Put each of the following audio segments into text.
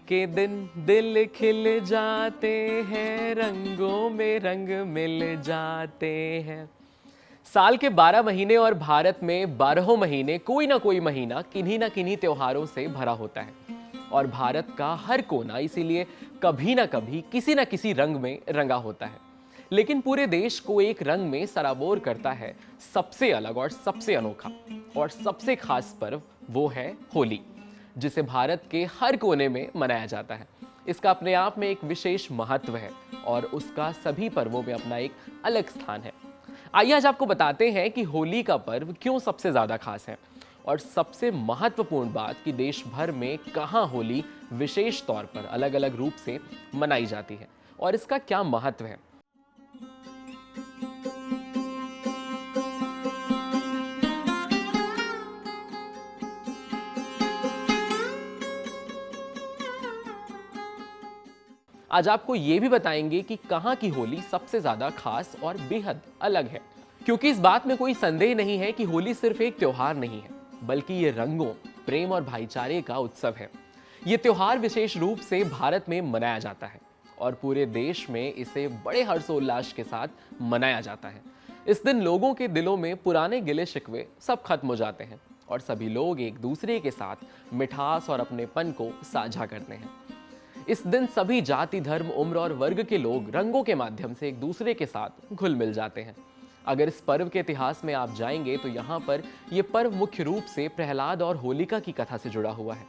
के दिन दिल खिल जाते हैं, रंगों में रंग मिल जाते हैं। साल के 12 महीने और भारत में 12 महीने कोई ना कोई महीना किन्हीं ना किन्हीं त्योहारों से भरा होता है और भारत का हर कोना इसीलिए कभी ना कभी किसी ना किसी रंग में रंगा होता है। लेकिन पूरे देश को एक रंग में सराबोर करता है सबसे अलग और सबसे अनोखा और सबसे खास पर्व, वो है होली, जिसे भारत के हर कोने में मनाया जाता है। इसका अपने आप में एक विशेष महत्व है और उसका सभी पर्वों में अपना एक अलग स्थान है। आइए आज आपको बताते हैं कि होली का पर्व क्यों सबसे ज्यादा खास है और सबसे महत्वपूर्ण बात कि देश भर में कहां होली विशेष तौर पर अलग अलग रूप से मनाई जाती है और इसका क्या महत्व है। आज आपको ये भी बताएंगे कि कहां की होली सबसे ज्यादा खास और बेहद अलग है, क्योंकि इस बात में कोई संदेह नहीं है कि होली सिर्फ एक त्योहार नहीं है, बल्कि ये रंगों, प्रेम और भाईचारे का उत्सव है। ये त्योहार विशेष रूप से भारत में मनाया जाता है और पूरे देश में इसे बड़े हर्षोल्लास के साथ मनाया जाता है। इस दिन लोगों के दिलों में पुराने गिले शिकवे सब खत्म हो जाते हैं और सभी लोग एक दूसरे के साथ मिठास और अपनेपन को साझा करते हैं। इस दिन सभी जाति, धर्म, उम्र और वर्ग के लोग रंगों के माध्यम से एक दूसरे के साथ घुल मिल जाते हैं। अगर इस पर्व के इतिहास में आप जाएंगे तो यहाँ पर यह पर्व मुख्य रूप से प्रहलाद और होलिका की कथा से जुड़ा हुआ है।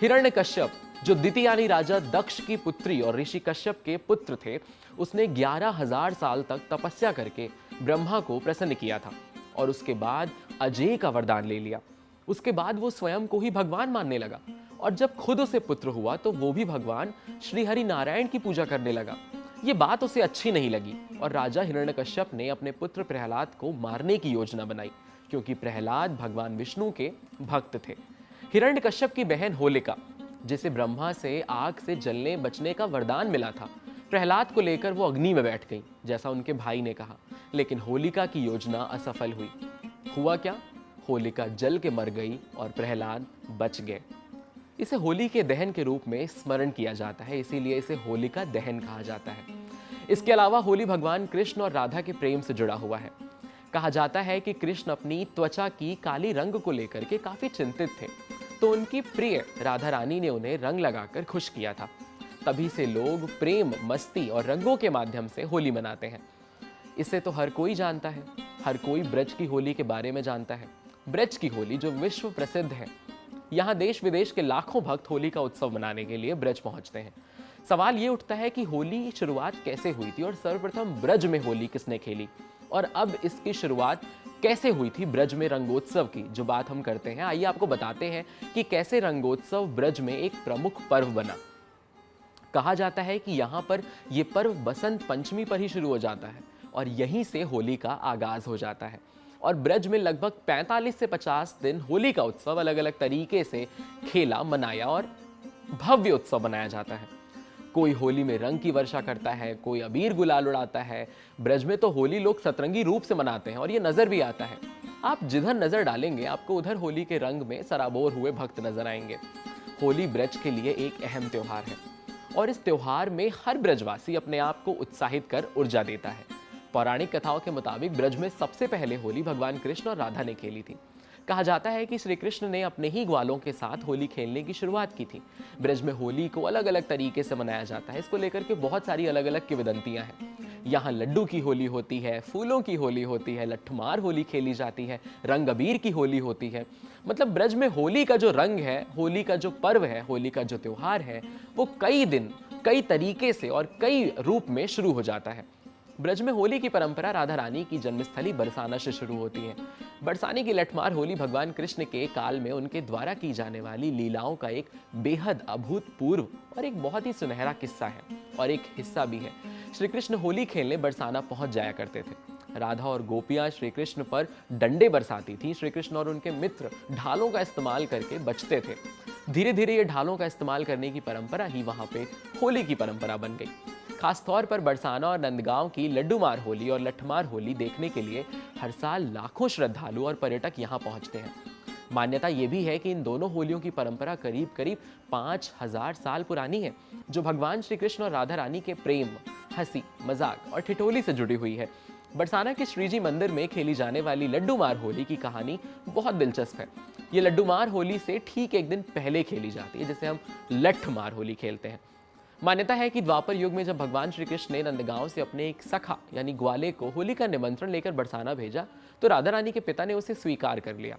हिरण्यकश्यप, जो द्वितीयानी राजा दक्ष की पुत्री और ऋषि कश्यप के पुत्र थे, उसने 11,000 साल तक तपस्या करके ब्रह्मा को प्रसन्न किया था और उसके बाद अजेय का वरदान ले लिया। उसके बाद वो स्वयं को ही भगवान मानने लगा और जब खुद उसे पुत्र हुआ तो वो भी भगवान श्री हरि नारायण की पूजा करने लगा। ये बात उसे अच्छी नहीं लगी और राजा हिरण्यकश्यप ने अपने पुत्र प्रहलाद को मारने की योजना बनाई, क्योंकि प्रहलाद भगवान विष्णु के भक्त थे। हिरण्यकश्यप की बहन होलिका, जिसे ब्रह्मा से आग से जलने बचने का वरदान मिला था, प्रहलाद को लेकर वो अग्नि में बैठ गई, जैसा उनके भाई ने कहा। लेकिन होलिका की योजना असफल हुई। हुआ क्या? होलिका जल के मर गई और प्रहलाद बच गए। इसे होली के दहन के रूप में स्मरण किया जाता है, इसीलिए इसे होलिका दहन कहा जाता है। इसके अलावा होली भगवान कृष्ण और राधा के प्रेम से जुड़ा हुआ है। कहा जाता है कि कृष्ण अपनी त्वचा की काली रंग को लेकर के काफी चिंतित थे, तो उनकी प्रिय राधा रानी ने उन्हें रंग लगाकर खुश किया था। तभी से लोग प्रेम, मस्ती और रंगों के माध्यम से होली मनाते हैं। इसे तो हर कोई जानता है, हर कोई ब्रज की होली के बारे में जानता है। ब्रज की होली जो विश्व प्रसिद्ध है, यहाँ देश विदेश के लाखों भक्त होली का उत्सव मनाने के लिए ब्रज पहुंचते हैं। सवाल ये उठता है कि होली की शुरुआत कैसे हुई थी और सर्वप्रथम ब्रज में होली किसने खेली और अब इसकी शुरुआत कैसे हुई थी ब्रज में रंगोत्सव की, जो बात हम करते हैं। आइए आपको बताते हैं कि कैसे रंगोत्सव ब्रज में एक प्रमुख पर्व बना। कहा जाता है कि यहाँ पर यह पर्व बसंत पंचमी पर ही शुरू हो जाता है और यहीं से होली का आगाज हो जाता है और ब्रज में लगभग 45 से 50 दिन होली का उत्सव अलग अलग तरीके से खेला, मनाया और भव्य उत्सव मनाया जाता है। कोई होली में रंग की वर्षा करता है, कोई अबीर गुलाल उड़ाता है। ब्रज में तो होली लोग सतरंगी रूप से मनाते हैं और ये नजर भी आता है। आप जिधर नजर डालेंगे आपको उधर होली के रंग में सराबोर हुए भक्त नजर आएंगे। होली ब्रज के लिए एक अहम त्योहार है और इस त्योहार में हर ब्रजवासी अपने आप को उत्साहित कर ऊर्जा देता है। पौराणिक कथाओं के मुताबिक ब्रज में सबसे पहले होली भगवान कृष्ण और राधा ने खेली थी। कहा जाता है कि श्री कृष्ण ने अपने ही ग्वालों के साथ होली खेलने की शुरुआत की थी। ब्रज में होली को अलग अलग तरीके से मनाया जाता है। इसको लेकर के बहुत सारी अलग अलग किंवदंतियां हैं। यहाँ लड्डू की होली होती है, फूलों की होली होती है, लठमार होली खेली जाती है, रंग अबीर की होली होती है। मतलब ब्रज में होली का जो रंग है, होली का जो पर्व है, होली का जो त्योहार है, वो कई दिन, कई तरीके से और कई रूप में शुरू हो जाता है। ब्रज में होली की परंपरा राधा रानी की जन्मस्थली बरसाना से शुरू होती है। बरसाने की लठमार होली भगवान कृष्ण के काल में उनके द्वारा की जाने वाली लीलाओं का एक बेहद अभूतपूर्व और एक बहुत ही सुनहरा किस्सा है और एक हिस्सा भी है। श्री कृष्ण होली खेलने बरसाना पहुंच जाया करते थे। राधा और गोपियां श्री कृष्ण पर डंडे बरसाती थी। श्री कृष्ण और उनके मित्र ढालों का इस्तेमाल करके बचते थे। धीरे धीरे ये ढालों का इस्तेमाल करने की परंपरा ही वहां पे होली की परंपरा बन गई। खासतौर पर बरसाना और नंदगांव की लड्डूमार होली और लठमार होली देखने के लिए हर साल लाखों श्रद्धालु और पर्यटक यहाँ पहुंचते हैं। मान्यता ये भी है कि इन दोनों होलियों की परंपरा करीब करीब 5000 साल पुरानी है, जो भगवान श्री कृष्ण और राधा रानी के प्रेम, हंसी मजाक और ठिठोली से जुड़ी हुई है। बरसाना के श्रीजी मंदिर में खेली जाने वाली लड्डू मार होली की कहानी बहुत दिलचस्प है। ये लड्डू मार होली से ठीक एक दिन पहले खेली जाती है, जिसे हम लठ मार होली खेलते हैं। मान्यता है कि द्वापर युग में जब भगवान श्री कृष्ण ने नंदगांव से अपने एक सखा यानी ग्वाले को होली का निमंत्रण लेकर बरसाना भेजा, तो राधा रानी के पिता ने उसे स्वीकार कर लिया।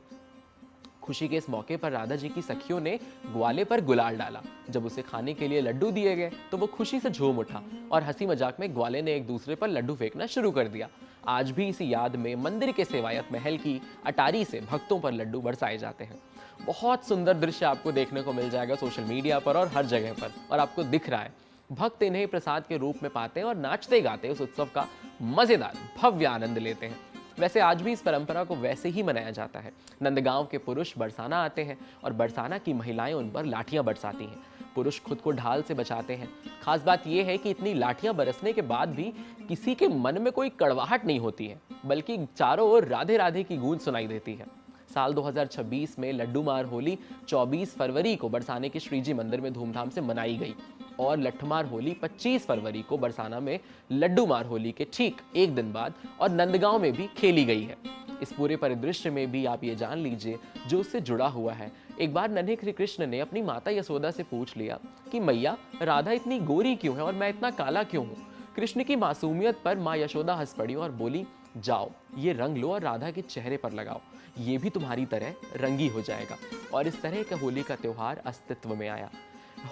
खुशी के इस मौके पर राधा जी की सखियों ने ग्वाले पर गुलाल डाला। जब उसे खाने के लिए लड्डू दिए गए तो वो खुशी से झूम उठा और हंसी मजाक में ग्वाले ने एक दूसरे पर लड्डू फेंकना शुरू कर दिया। आज भी इसी याद में मंदिर के सेवायत महल की अटारी से भक्तों पर लड्डू बरसाए जाते हैं। बहुत सुंदर दृश्य आपको देखने को मिल जाएगा सोशल मीडिया पर और हर जगह पर, और आपको दिख रहा है। भक्त इन्हें प्रसाद के रूप में पाते हैं और नाचते गाते उस उत्सव का मजेदार भव्य आनंद लेते हैं। वैसे आज भी इस परंपरा को वैसे ही मनाया जाता है। नंदगांव के पुरुष बरसाना आते हैं और बरसाना की महिलाएं उन पर लाठियां बरसाती हैं। पुरुष खुद को ढाल से बचाते हैं। खास बात यह है कि इतनी लाठियां बरसने के बाद भी किसी के मन में कोई कड़वाहट नहीं होती है, बल्कि चारों ओर राधे राधे की गूंज सुनाई देती है। साल 2026 में लड्डू मार होली 24 फरवरी को बरसाने के श्रीजी मंदिर में धूमधाम से मनाई गई और लठमार होली 25 फरवरी को बरसाना में लड्डू मार होली के ठीक एक दिन बाद और नंदगांव में भी खेली गई है। इस पूरे परिदृश्य में भी आप ये जान लीजिए जो उससे जुड़ा हुआ है। एक बार नन्हे श्री कृष्ण ने अपनी माता यशोदा से पूछ लिया कि मैया, राधा इतनी गोरी क्यों है और मैं इतना काला क्यों हूँ। कृष्ण की मासूमियत पर माँ यशोदा हंस पड़ी और बोली, जाओ ये रंग लो और राधा के चेहरे पर लगाओ, ये भी तुम्हारी तरह रंगी हो जाएगा। और इस तरह का होली का त्योहार अस्तित्व में आया।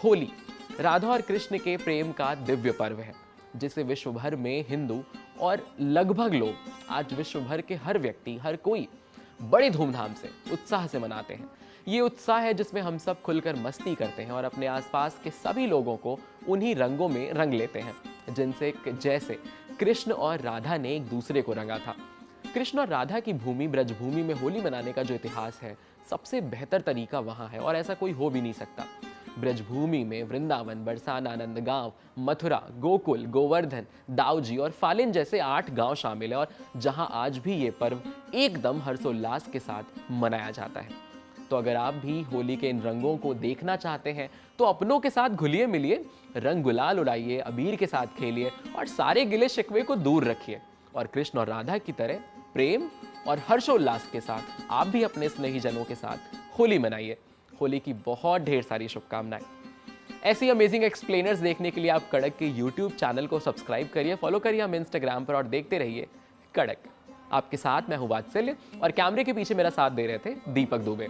होली राधा और कृष्ण के प्रेम का दिव्य पर्व है, जिसे विश्व भर में हिंदू और लगभग लोग, आज विश्व भर के हर व्यक्ति, हर कोई बड़े धूमधाम से, उत्साह से मनाते हैं। ये उत्साह है जिसमें हम सब खुलकर मस्ती करते हैं और अपने आसपास के सभी लोगों को उन्हीं रंगों में रंग लेते हैं, जैसे कृष्ण और राधा ने एक दूसरे को रंगा था। कृष्ण और राधा की भूमि ब्रजभूमि में होली मनाने का जो इतिहास है, सबसे बेहतर तरीका वहाँ है और ऐसा कोई हो भी नहीं सकता। ब्रजभूमि में वृंदावन, बरसाना, नंदगांव, मथुरा, गोकुल, गोवर्धन, दाऊजी और फालिन जैसे 8 गांव शामिल है और जहां आज भी ये पर्व एकदम हर्षोल्लास के साथ मनाया जाता है। तो अगर आप भी होली के इन रंगों को देखना चाहते हैं तो अपनों के साथ घुलिए मिलिए, रंग गुलाल उड़ाइए, अबीर के साथ खेलिए और सारे गिले शिकवे को दूर रखिए। और कृष्ण और राधा की तरह प्रेम और हर्षोल्लास के साथ आप भी अपने स्नेहीजनों के साथ होली मनाइए। होली की बहुत ढेर सारी शुभकामनाएं। ऐसी अमेजिंग एक्सप्लेनर्स देखने के लिए आप कड़क के YouTube चैनल को सब्सक्राइब करिए, फॉलो करिए हम Instagram पर और देखते रहिए कड़क। आपके साथ मैं हूं वात्सल्य और कैमरे के पीछे मेरा साथ दे रहे थे दीपक दुबे।